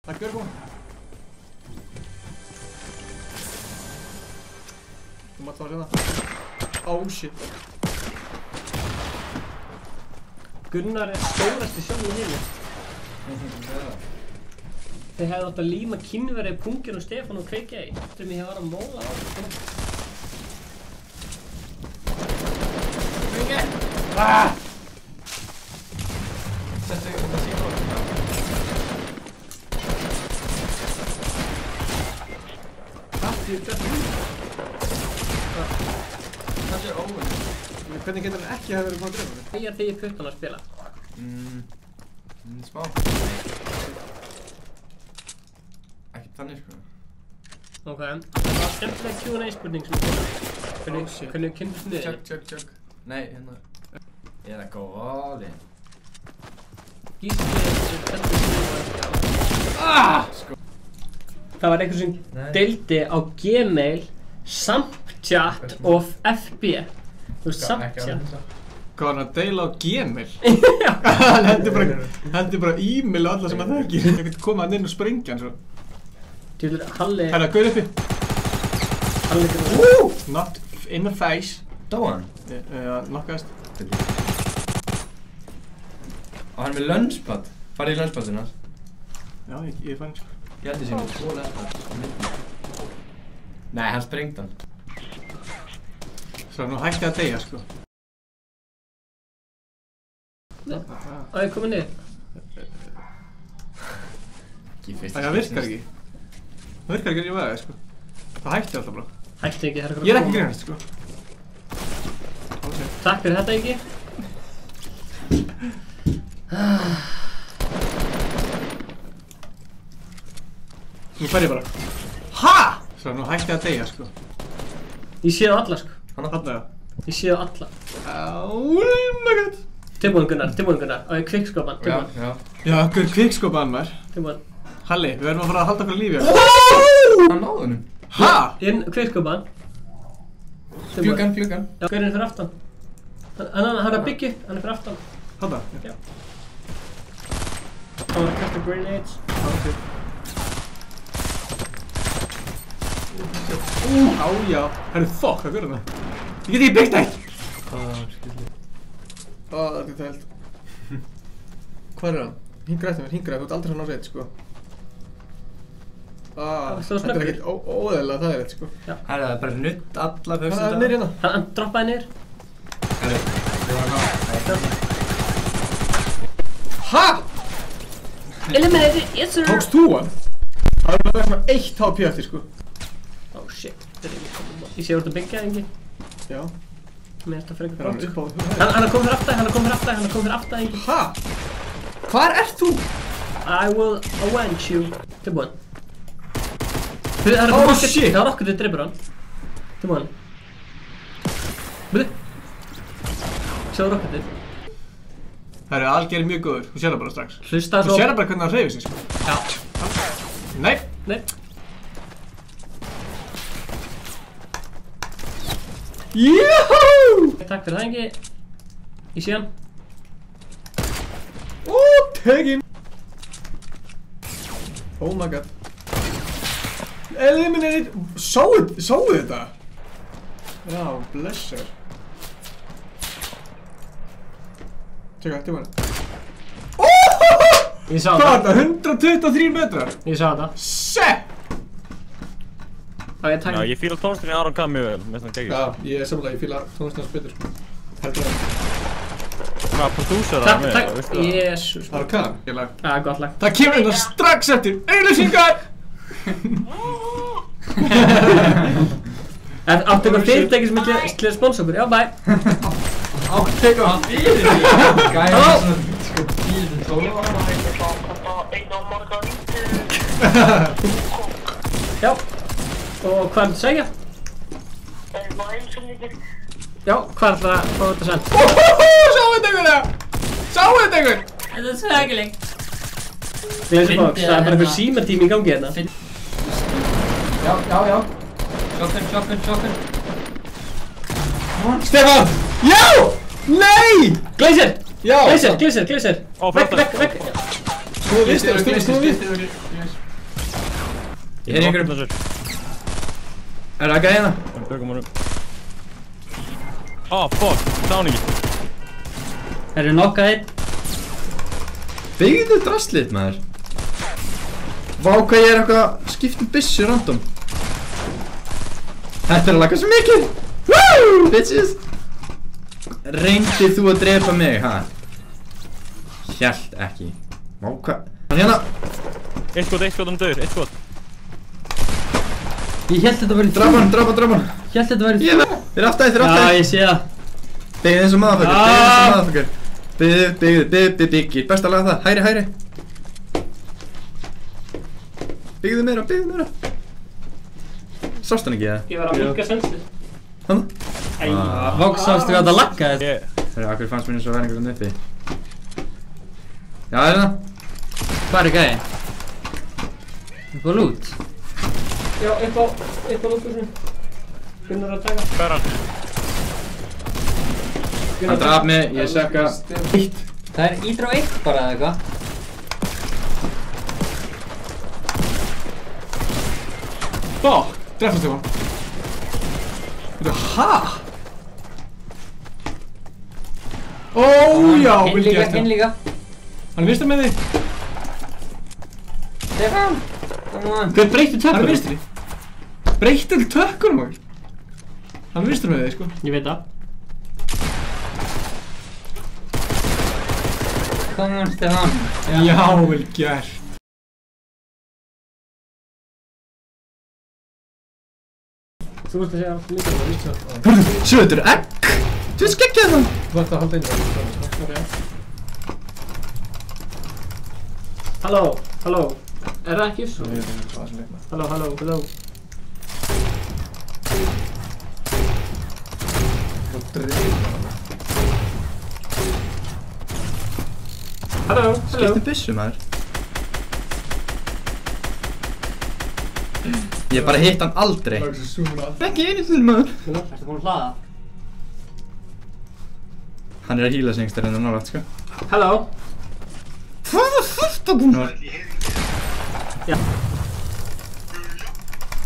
Takk fyrir koma. Þú mátt fara hérna. Oh shit. Gunnar stórasti sjálfur í heimi. Þeir hefði átt að líma kynverið pungin og Stefán og kveikja í. Sem ég hef var að móla á. Kveikja! Settu þetta síðan. Þetta er óvinn. Hvernig getur hann ekki hafa verið búin að drefa mig? Þegar þið í puttan að spila? Smá. Ekki þannig sko. Ok, það var skemmtileg Q&A spurning sem ég kom. Hvernig kynntust þið? Tjögg. Nei, hérna. Ég er að go all in. Gísli sko. Það var einhver sem deildi á Gmail, Snapchat og FB. Þú veist Snapchat. Hvað var hann að deila á Gmail? Já. Hann hendi bara e-mail á alla sem hann þekkir. Það getur komað hann inn og sprengja hann svo. Tjóður, Halli... Herra, gaur uppi. Halli ekki... Not in the face. Dó hann? Nokkaðist. Og hann er með lunchpad. Farið í lunchpadinn hans? Já, ég fann sko. Ég held ég sé með 2 lunchpad. Nei, hann sprengdi hann. Svo nú hætti að deyja sko. Á ég komið niður. Það virkar ekki. Það virkar ekki að ég veði sko. Það hætti alltaf bara. Hætti ekki, það er Ég er ekki greinast sko. Takk fyrir þetta ekki. Nú fer ég bara. HA?! Svo nú hætti að deyja sko. Ég sé það alla sko. Þarna já. Ég sé það alla. Oh my god. Tilbúin Gunnar. Á ég kvikskopan, tilbúin. Já, hver kvikskopan maður. Tilbúin. Halli, við verðum að fara að halda okkur á lífi. Hann náði hennum. HA?! Inn kvikskopan. Gluggan. Já, gaurinn fyrir aftan. Hann er að byggja, hann er fyrir aftan. Þarna? Já. Hann var að kasta grenades. Á já. Herru, fuck, hvað görðum það? Ég get ekki byggt það! Það er held. Hvað er hann? Hingra eftir mér, þú ert aldrei hann á reynd, sko. Þetta er ekkert óeðlilega þægilegt, sko. Það er bara nutt alla fyrstu Hvað er niður hérna? Hann droppaði niður. HA?! Eliminated, yes sir! Tókst þú hann? Það er bara svona 1 HP eftir, sko. Oh shit, þetta er ekki komið. Ég sé hvort að byggja það ekki. Já. Mér er þetta frekar Er hann gott. upp á þú? Hann er komið fyrir aftan, hann er komið fyrir aftan ekki. HA?! Hvar ert þú? I will avenge you. Tilbúin. Oh shit! Það var okkur til dreipur hann. Tilbúin. Byrju. Sjáðu rocketið. Það er algjör mjög góður, þú sér það bara strax. Hlusta Þú sér það bara hvernig hann hreyfir sig, sko. Já. Nei. Nei. Júhú! Takk fyrir það ekki. Ég sé hann. Tegin! Oh my god. Eliminated! Sáu þetta? Já, blessur. Tjekka, tilbúin. Ég sá Hvað var þetta. þetta? 123 metrar? Ég sá þetta. Sepp! Já, ég fíla tónlistinni Aron K mjög vel, með svona geggjur. Já, ég er samlega, ég fíla tónlistinans betur, sko. Heldur það. Hvaða prodúsör það með, Takk, veistu það? Jesús. Það var kann, ég lag. Já, gott lag. Það kemur þetta strax eftir auglýsingar! Áttu eitthvað fyrirtæki sem er til að sponsa okkur? Já, bye. Áttu eitthvað fyrir því? Gæði svona, sko, 10-12 ára. Já. Og hvað er þetta að segja? Já, hvað er þetta að fá þetta sent? Sáu þetta einhver það? Sáu þetta einhver? Þetta er svegilegt. Gleisbox, það er bara einhver símatími í gangi hérna. Já. Shotgun. Stefán! Já! Nei! Gleisir! Já! Gleisir! Ó, flott. Vekk! Snúðu við, Stefán, snúðu við. Ég heyri einhverjum. Er það gæðina? Bökum honum. Fuck, dán ekki. Það eru nokkað einn. Byggðu drastlið maður. Vá hvað ég er eitthvað að skipta byssu random. Þetta er að laka svo mikið. Woo, bitches. Reyndið þú að drepa mig, ha? Hélt ekki. Vá hvað. Hann hérna. Eitt skot, hann döður, eitt skot. Ég held þetta væri Drapa hann. Ég held þetta væri Þeir eru aftæði. Já, ég sé það. Byggðu eins og motherfucker. Byggðu. Best að laga það. Hæri. Byggðu meira. Sást hann ekki, eða? Ég var að minka svenslið. Hann? Sástu við að það lagga þetta? Þegar akkur fannst mér eins og verði einhvern uppi. Já, er það? Hvað er gæði? Upp á lút? Já, upp á lútbúsinu. Gunnar að taka. Hvað er hann? Hann draf mig, ég sökka. Það er ídrá 1 bara eða eitthvað. Fuck, drefnast ég hann. Hæ? Já, vel gert. Hinn líka. Hann er vinstur með þig. Stefán! Hver breytti tökkunum? Hann er vinstri. Breytti til tökkunum okkur. Hann er vinstur með þig, sko. Ég veit það. Come on, Stefán. Já, vel gert. Þú veist að segja allt mikið. Hörðu, sjö, þetta er egg! Þú veist geggjað það! Þú ætti að halda inn það. Halló. Er það ekki svo? Ég veit ekki hvað sem leikna. Halló. Og dreif Halló. Skipti byssu, maður. Ég bara hitt hann aldrei. Það er svo súmur að. Ekki einu sinni, maður. Ertu búinn að hlaða? Hann er að hýla sig einhverstað en nálægt, sko. Halló. Hvað var þetta búinn að? Já.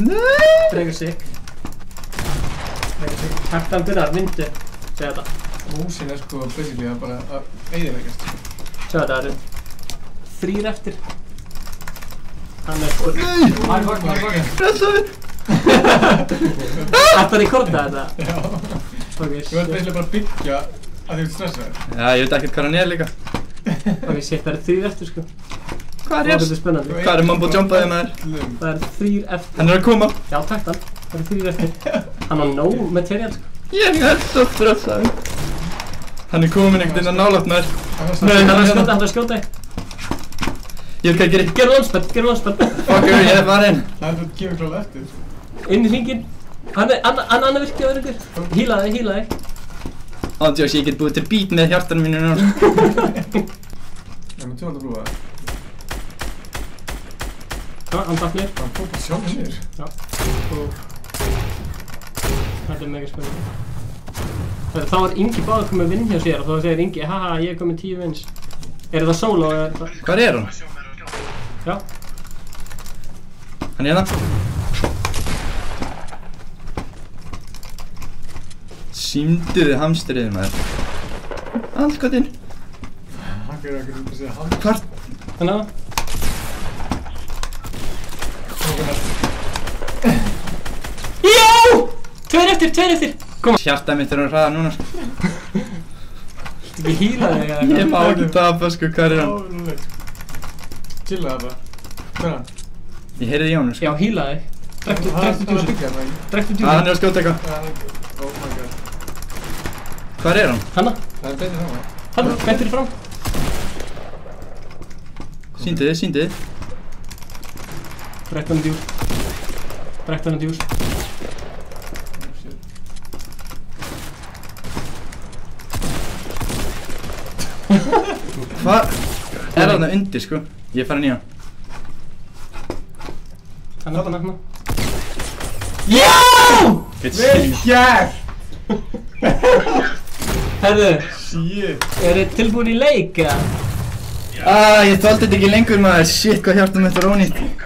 Nei! Dregur sig. Hættan Gunnar, vindu. Segja þetta. Músin er sko basically að bara að eyðileggjast. Segja þetta, það eru 3 eftir. Hann er sko... Nei! Hæ, Pressaði! Ætti að rekorda þetta? Já. Ok, Þú ert basically bara að byggja að þú ert stressaður. Já, ég veit ekkert hvað hann er líka. Ok, shit, það eru 3 eftir sko. Hvað er Þetta er ég? spennandi. Hvað er mambo jumpaði, maður? Það eru 3 eftir. Hann er að koma. Já, takk hann. Það eru 3 eftir. Hann á nóg material sko. Ég er svo stressaði. Hann er komin einhvern veginn að nálægt, maður. Nei, hann er að skjóta þig. Ég veit hvað ég gerir. Gerðu launchpad. Fucker, ég er farinn. Það er þetta kemur klálega eftir. Inn í hringinn. Hann er virkið á ykkur. Híla þig. Ándjóks, ég get búið til beat með hjartanum mínu núna. Já, menn þú aldrei brúða það. Hann datt niður. Hann fór bara sjálf niður. Já. Og... Þetta er mega spennandi. Þá var Ingi báður komið vinn hjá sér og þá segir Ingi, haha, ég er komið 10 vins. Er þetta solo eða er þetta... Hvar er hann? Já. Hann er hérna. Sýmduðu hamsterið, maður. Allkotinn. Hann er ekki að segja hann. Hvart? Þannig að... Já! 2 eftir! Kom! Hjartað mitt er að hraða núna, sko. Ekki híla þig eða Ég má ekki tapa, sko, hvað er hann? Chilla það bara. Hvað er hann? Ég heyrði í honum, sko. Já, híla þig. Drektu djúsin. Drektu djúsin. Hann er að skjóta eitthvað. Oh my god. Hvar er hann? Hanna. Það er betur fram. Hanna, betur fram. Sýndu þið. Drektu hann djús. Hvað? Er hann undir, sko? Ég er farin í hann. Hanna. Já! Vel gert! Herðu, Shit. eru tilbúin í leik eða? Ég þoldi þetta ekki lengur, maður. Shit, hvað hjartum þetta er ónýtt.